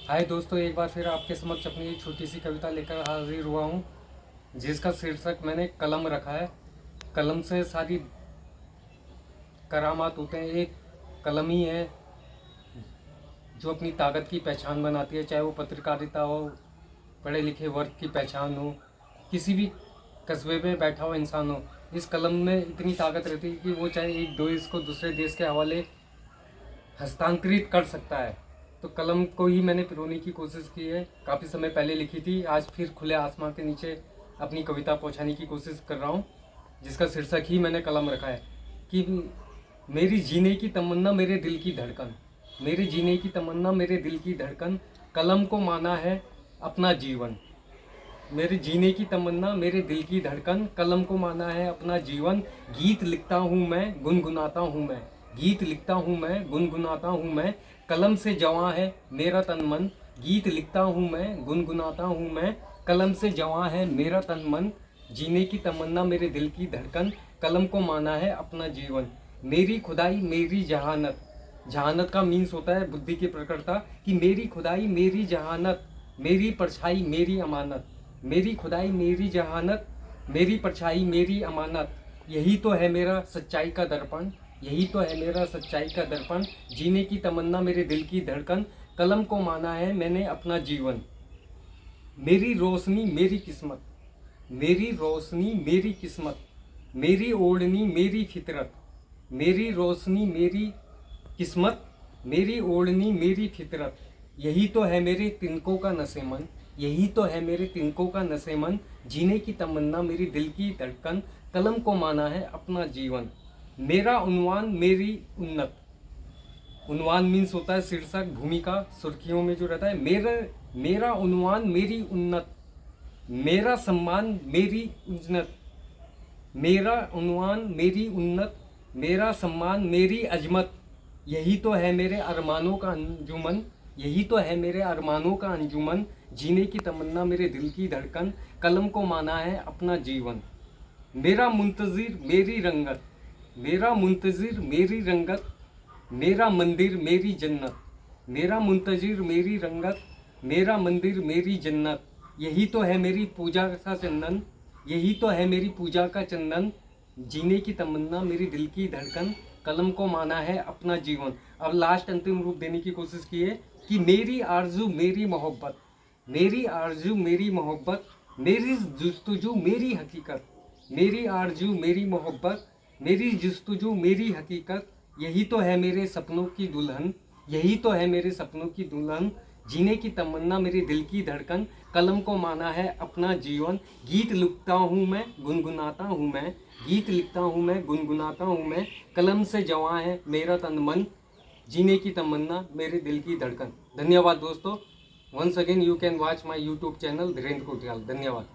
हाय दोस्तों, एक बार फिर आपके समक्ष अपनी एक छोटी सी कविता लेकर हाजिर हुआ हूँ, जिसका शीर्षक मैंने कलम रखा है। कलम से सारी करामात होते हैं। एक कलम ही है जो अपनी ताकत की पहचान बनाती है, चाहे वो पत्रकारिता हो, पढ़े लिखे वर्ग की पहचान हो, किसी भी कस्बे में बैठा हुआ इंसान हो। इस कलम में इतनी ताकत रहती है कि वो चाहे एक देश को दूसरे देश के हवाले हस्तांतरित कर सकता है। तो कलम को ही मैंने पिरोने की कोशिश की है। काफ़ी समय पहले लिखी थी, आज फिर खुले आसमान के नीचे अपनी कविता पहुंचाने की कोशिश कर रहा हूं, जिसका शीर्षक ही मैंने कलम रखा है कि मेरी जीने की तमन्ना मेरे दिल की धड़कन, मेरे जीने की तमन्ना मेरे दिल की धड़कन, कलम को माना है अपना जीवन। मेरे जीने की तमन्ना मेरे दिल की धड़कन, कलम को माना है अपना जीवन। गीत लिखता हूँ मैं, गुनगुनाता हूँ मैं, गीत लिखता हूँ मैं, गुनगुनाता हूँ मैं, कलम से जवां है मेरा तन मन। गीत लिखता हूँ मैं, गुनगुनाता हूँ मैं, कलम से जवां है मेरा तन मन। जीने की तमन्ना मेरे दिल की धड़कन, कलम को माना है अपना जीवन। मेरी खुदाई मेरी जहानत, जहानत का मीन्स होता है बुद्धि की प्रकटता, कि मेरी खुदाई मेरी जहानत, मेरी परछाई मेरी अमानत। मेरी खुदाई मेरी जहानत, मेरी परछाई मेरी अमानत, यही तो है मेरा सच्चाई का दर्पण, यही तो है मेरा सच्चाई का दर्पण। जीने की तमन्ना मेरे दिल की धड़कन, कलम को माना है मैंने अपना जीवन। मेरी रोशनी मेरी किस्मत, मेरी रोशनी मेरी किस्मत, मेरी ओढ़नी मेरी फितरत, मेरी रोशनी मेरी किस्मत, मेरी ओढ़नी मेरी फितरत, यही तो है मेरे तिनकों का नसेमन, यही तो है मेरे तिनकों का नसेमन। जीने की तमन्ना मेरी दिल की धड़कन, कलम को माना है अपना जीवन। मेरा उन्वान मेरी उन्नत, उन्वान मीन्स होता है शीर्षक, भूमिका, सुर्खियों में जो रहता है। मेरा उन्वान मेरी उन्नत, मेरा सम्मान मेरी उन्नत, मेरा उन्वान मेरी उन्नत, मेरा सम्मान मेरी अजमत, यही तो है मेरे अरमानों का अंजुमन, यही तो है मेरे अरमानों का अंजुमन। जीने की तमन्ना मेरे दिल की धड़कन, कलम को माना है अपना जीवन। मेरा मुंतजिर मेरी रंगत, मेरा मुंतजिर मेरी रंगत, मेरा मंदिर मेरी जन्नत, मेरा मुंतजिर मेरी रंगत, मेरा मंदिर मेरी जन्नत, यही तो है मेरी पूजा का चंदन, यही तो है मेरी पूजा का चंदन। जीने की तमन्ना मेरी दिल की धड़कन, कलम को माना है अपना जीवन। अब लास्ट अंतिम रूप देने की कोशिश की है कि मेरी आरजू मेरी मोहब्बत, मेरी आरजू मेरी मोहब्बत, मेरी जुस्तजू मेरी हकीकत, मेरी आरजू मेरी मोहब्बत, मेरी जुस्तजू मेरी हकीकत, यही तो है मेरे सपनों की दुल्हन, यही तो है मेरे सपनों की दुल्हन। जीने की तमन्ना मेरी दिल की धड़कन, कलम को माना है अपना जीवन। गीत लिखता हूँ मैं, गुनगुनाता हूँ मैं, गीत लिखता हूँ मैं, गुनगुनाता हूँ मैं, कलम से जवां है मेरा तन मन। जीने की तमन्ना मेरे दिल की धड़कन। धन्यवाद दोस्तों। Once again you can watch my YouTube channel Dhirendra Kotiyal. धन्यवाद।